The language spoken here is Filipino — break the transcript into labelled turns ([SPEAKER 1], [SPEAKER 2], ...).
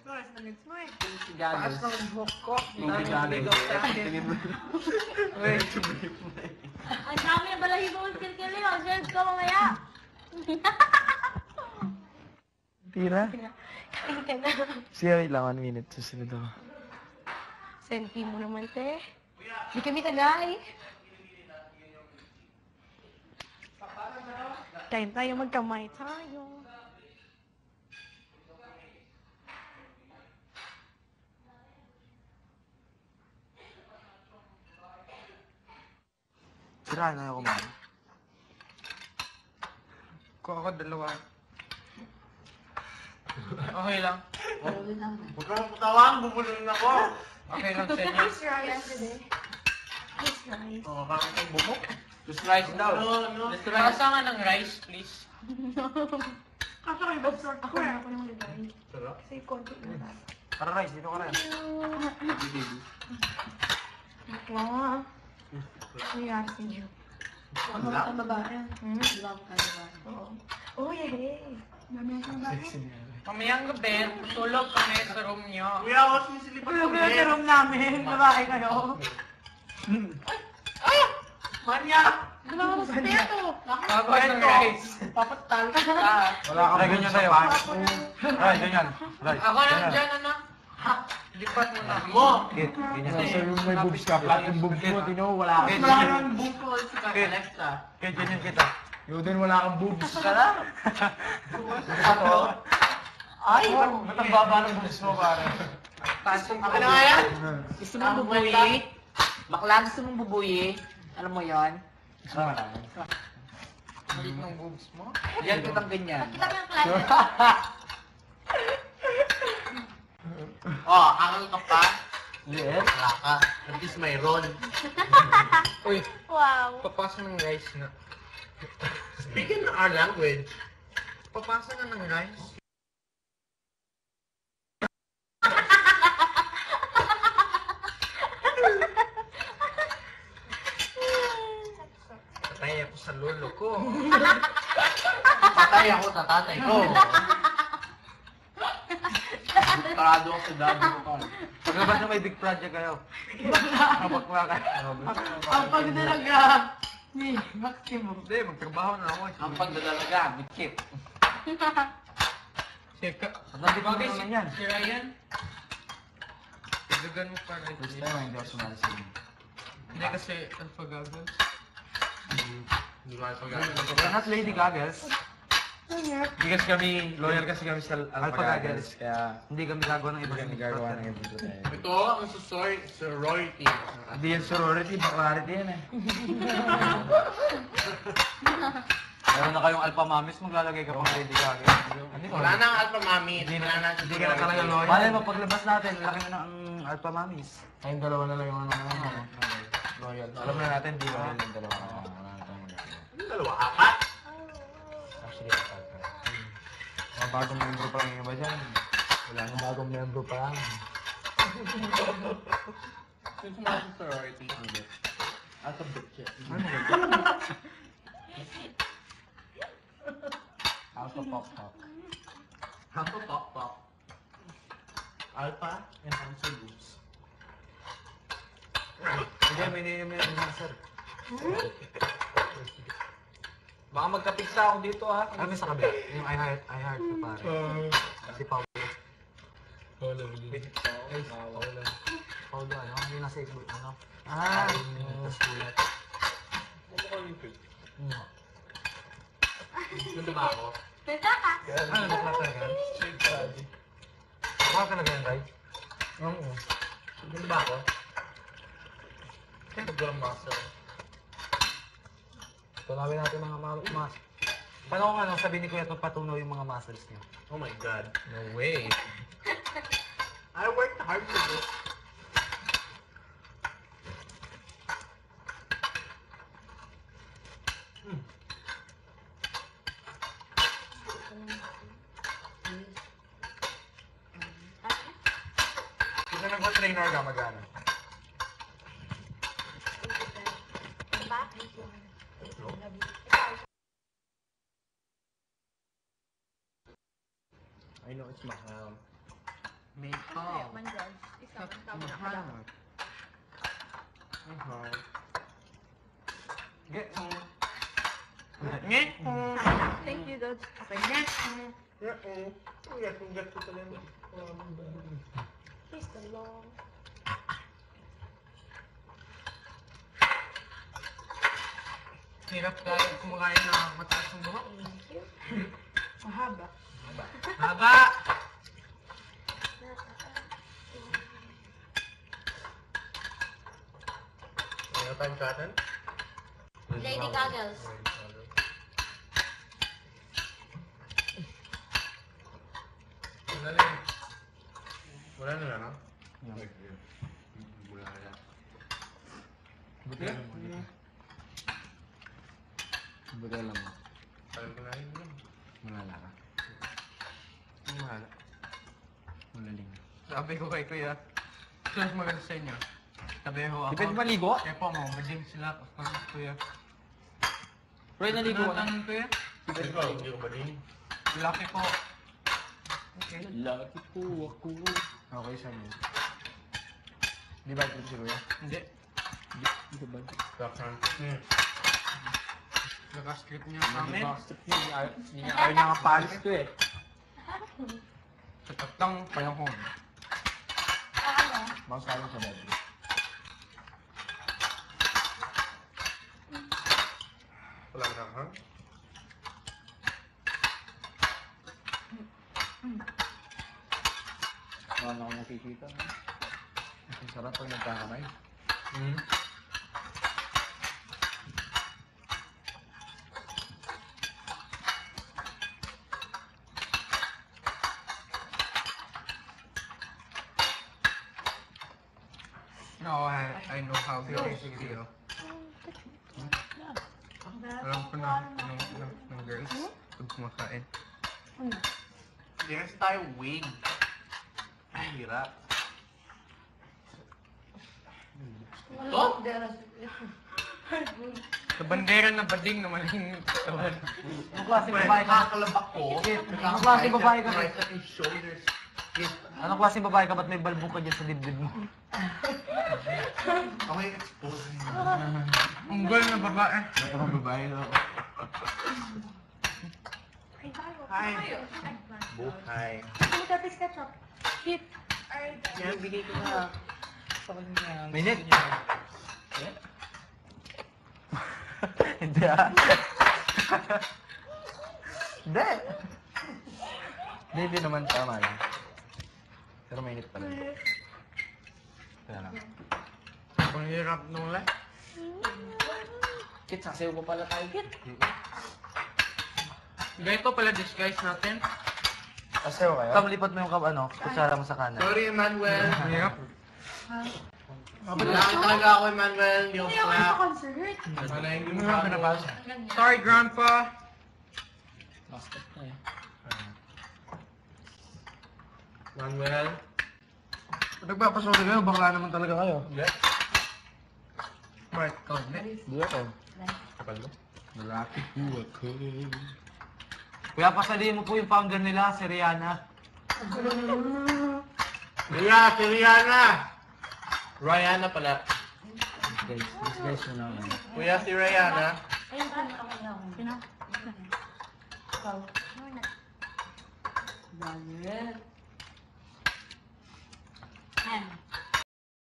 [SPEAKER 1] Oras na needs mo eh.
[SPEAKER 2] Paas ng buhok ko.
[SPEAKER 3] Tingin mo.
[SPEAKER 4] Ang dami na balahibo ang kilkili. O, share ko mamaya.
[SPEAKER 3] Tira?
[SPEAKER 4] Kain ka na.
[SPEAKER 3] Siya lang 1 minute. Susunod ako.
[SPEAKER 4] Senti mo naman, te. Di kami tagay. Kain tayo, magkamay tayo.
[SPEAKER 3] Tira na ako man.
[SPEAKER 2] Ko ako dalawa. Okay lang.
[SPEAKER 1] Huwag kang patawang, bubulong ako.
[SPEAKER 2] Okay lang sa inyo.
[SPEAKER 4] It's rice today. It's rice.
[SPEAKER 1] Oo, bakit ang bumok?
[SPEAKER 2] Just rice daw.
[SPEAKER 1] No.
[SPEAKER 2] Just rice. Pasa nga ng rice, please.
[SPEAKER 4] Ako kayo, Bob. Ako na ako nang lagay.
[SPEAKER 1] Sarap.
[SPEAKER 4] Kasi konti na.
[SPEAKER 3] Para rice, dito ka rin.
[SPEAKER 4] Wow. Nangyari sa inyo. Ano ka babae? Diba ako kayo babae? Oo. Oh, yay! Dami ang babae.
[SPEAKER 2] Mamayang gabi, tulog kami sa room nyo.
[SPEAKER 1] Kuya, ako sinisilipan
[SPEAKER 4] Tulog na sa room namin. Babae kayo.
[SPEAKER 1] Manya!
[SPEAKER 4] Diba ako sa teto?
[SPEAKER 2] Tapos ng rice.
[SPEAKER 1] Papatal ka.
[SPEAKER 3] Wala ka ganyan sa'yo. Ay, ganyan. Right.
[SPEAKER 2] Ako lang dyan, ano? Lipat mo na.
[SPEAKER 1] Mo!
[SPEAKER 3] Kit, ganyan sa'yo. May boobs ka. Flat yung boobs mo. Tino, wala ka.
[SPEAKER 1] Wala ka ng bukol sa Alexa.
[SPEAKER 3] Kit, ganyan kita. Yun din, wala kang boobs ka na. Ako? Ay, ba't ang baba ng boobs mo, pare?
[SPEAKER 1] Ano nga yan?
[SPEAKER 5] Gusto mong bubuyi? Bakla, gusto mong bubuyi? Alam mo yon?
[SPEAKER 2] Malit ng boobs mo.
[SPEAKER 5] Yan kitang ganyan.
[SPEAKER 4] Kita mo yung klase.
[SPEAKER 1] Oh, angal ka pa?
[SPEAKER 3] Yes.
[SPEAKER 1] Wala ka. At least may roll.
[SPEAKER 2] Uy,
[SPEAKER 4] Wow.
[SPEAKER 2] papasa ng rice na.
[SPEAKER 1] Speaking our language,
[SPEAKER 2] Papasa na ng rice. Patay ako sa lolo ko.
[SPEAKER 1] patay ako sa tatay ko. Parado ako sa daddy ko.
[SPEAKER 3] Paglabas na may big project kayo. Bakla ka.
[SPEAKER 4] Ang pagdalaga ni Maximo.
[SPEAKER 2] Hindi, magtrabaho na ako.
[SPEAKER 1] Ang pagdadalaga, bitchip.
[SPEAKER 2] Sika.
[SPEAKER 3] Nandito
[SPEAKER 2] Bagay
[SPEAKER 3] ko
[SPEAKER 2] si
[SPEAKER 3] naman yan.
[SPEAKER 2] si Ryan. Dagdagan mo pa rin.
[SPEAKER 3] First time, hindi ako sumali sa inyo.
[SPEAKER 2] Hindi kasi alpha goggles.
[SPEAKER 1] Hindi ko alam pag-alam.
[SPEAKER 3] We're not Lady Gagas. Hindi kasi kami, lawyer kasi kami sa Alpha Gagas. Kaya hindi kami gagawa ng iba
[SPEAKER 6] Hindi kami gagawa ng ibang tayo.
[SPEAKER 1] Ito ang sorority.
[SPEAKER 3] Hindi yan sorority, baclarity yan eh. Meron na kayong alpha mamis, maglalagay ka pang Lady Gaga.
[SPEAKER 1] Wala na ang alpha mami.
[SPEAKER 3] Hindi ka na talaga lawyer. Malay mo, paglabas natin, laki na ng alpha mamis.
[SPEAKER 6] Kayong dalawa na lang yung ano.
[SPEAKER 3] Loyal. Alam na natin, di ba?
[SPEAKER 6] Yung dalawa. Wala na tayong magagawa.
[SPEAKER 1] Yung dalawa, apat.
[SPEAKER 6] Actually, apat ka.
[SPEAKER 3] Mga bagong membro pa lang yung iba dyan.
[SPEAKER 6] Wala nang bagong member pa lang.
[SPEAKER 1] Yung sumasa sa sorority.
[SPEAKER 6] At a bitch. Out of pop pop.
[SPEAKER 1] Ako, pop, pop. Alpha and Hanso Groups.
[SPEAKER 3] Hindi, may sir. Baka magkapigsa ako dito ha.
[SPEAKER 6] Ano sa kabila? Yung I heart ko pare. Si Paulo.
[SPEAKER 2] Wala,
[SPEAKER 6] Paulo ano? Yung nasa Facebook ano?
[SPEAKER 3] Ah,
[SPEAKER 6] Tapos kulat.
[SPEAKER 1] Nandun ba ako?
[SPEAKER 3] ano bakla talaga? Bakla talaga yan, right?
[SPEAKER 6] Oo.
[SPEAKER 1] Nandun ba ako? Sobrang muscle.
[SPEAKER 6] Tunawin natin mga mas.
[SPEAKER 3] Paano kung ano, sabi ni Kuya itong patunaw yung mga muscles niya?
[SPEAKER 1] Oh my God.
[SPEAKER 2] No way.
[SPEAKER 1] I worked hard for this.
[SPEAKER 3] Kung nag-trainer ka, magana.
[SPEAKER 6] I know it's mahal.
[SPEAKER 2] May
[SPEAKER 4] Kaya man dyan. Isa man tama na ka lang.
[SPEAKER 2] Ngit!
[SPEAKER 4] Thank you, Dodge. Okay,
[SPEAKER 2] Ngit!
[SPEAKER 4] please the long.
[SPEAKER 2] Hirap tayo kumakain na mataas ang buhok.
[SPEAKER 4] Thank you. Mahaba.
[SPEAKER 2] Haba!
[SPEAKER 1] Ano tayong kanan?
[SPEAKER 5] Lady Goggles.
[SPEAKER 1] Wala na yun. Wala na lang, no?
[SPEAKER 6] Wala na.
[SPEAKER 3] Buti alam mo. Buti alam mo.
[SPEAKER 1] Alam ko na yun.
[SPEAKER 3] Malala ka.
[SPEAKER 1] Ang mahal.
[SPEAKER 3] Malaling.
[SPEAKER 2] Sabi ko kay Kuya, mas maganda sa inyo. Sabi ko ako.
[SPEAKER 3] Di pwede maligo?
[SPEAKER 2] Eh po, mga bading sila. Kuya.
[SPEAKER 3] Pwede naligo ka na.
[SPEAKER 2] Tanong Kuya?
[SPEAKER 1] Ikaw, hindi ko ba din?
[SPEAKER 2] Laki po. Okay.
[SPEAKER 3] Laki po ako. Okay, sabi. Di ba ito si Kuya?
[SPEAKER 2] Hindi.
[SPEAKER 3] Di ba ba?
[SPEAKER 1] Baksan.
[SPEAKER 2] Naka-script niya sa amin.
[SPEAKER 3] Hindi niya ayaw niya kapalis to eh.
[SPEAKER 2] Sa tatlong panahon.
[SPEAKER 3] Mas kaya sa bed.
[SPEAKER 1] Wala na, ha?
[SPEAKER 3] Wala na ako nakikita. Ang sarap pag nagkakamay.
[SPEAKER 2] No, I know how to feel. Alam ko na ng girls pag kumakain.
[SPEAKER 1] Hindi kasi tayo wig. Ay, hirap.
[SPEAKER 5] Oh?
[SPEAKER 2] Sa bandera na bading na maling katawan.
[SPEAKER 3] Anong klaseng babae ka?
[SPEAKER 1] Nakakalabak ko.
[SPEAKER 3] Anong klaseng babae ka?
[SPEAKER 1] Right at his shoulders.
[SPEAKER 3] Anong klaseng babae ka? Ba't may balbong ka dyan sa dibdib mo?
[SPEAKER 1] Okay, expose.
[SPEAKER 2] Ang gulo na babae.
[SPEAKER 3] Ano babae na ako?
[SPEAKER 1] Hi. Buhay.
[SPEAKER 4] Magkapis ka, Chop. Hit.
[SPEAKER 3] Yan, bigay ko na. Minute? Hindi ah. Hindi. Hindi naman tama yun. Pero mainit pa rin. Kaya lang.
[SPEAKER 2] Ang hirap nung life.
[SPEAKER 3] Kit, sasayaw pa pala tayo, Kit.
[SPEAKER 2] Ganito pala disguise natin.
[SPEAKER 3] Sasayaw kayo? Kam, lipat mo yung kutsara mo sa kanan.
[SPEAKER 1] Sorry, Emmanuel.
[SPEAKER 2] Ang hirap.
[SPEAKER 1] Malaki talaga ako, Emmanuel. Hindi ako
[SPEAKER 4] Hindi ako sa
[SPEAKER 1] slap.
[SPEAKER 4] concert.
[SPEAKER 1] Wala hindi
[SPEAKER 2] Hindi
[SPEAKER 1] mo
[SPEAKER 2] mo
[SPEAKER 1] pa
[SPEAKER 2] pinapasa. Sorry, Grandpa.
[SPEAKER 3] Basket na eh.
[SPEAKER 1] Manuel.
[SPEAKER 3] Nagpapasorry kayo, bakla naman talaga kayo.
[SPEAKER 1] Hindi.
[SPEAKER 2] Right, Tony.
[SPEAKER 3] Hindi ako.
[SPEAKER 1] Kapal mo?
[SPEAKER 3] Malaki po ako. Kuya, pasalihin mo po yung founder nila, si Rihanna.
[SPEAKER 1] Si Rihanna! Rihanna pala.
[SPEAKER 3] Guys, these guys mo naman.
[SPEAKER 1] Kuya, si Rihanna.
[SPEAKER 5] Ayun, ako lang.
[SPEAKER 4] Sino?
[SPEAKER 5] Ikaw. Daniel.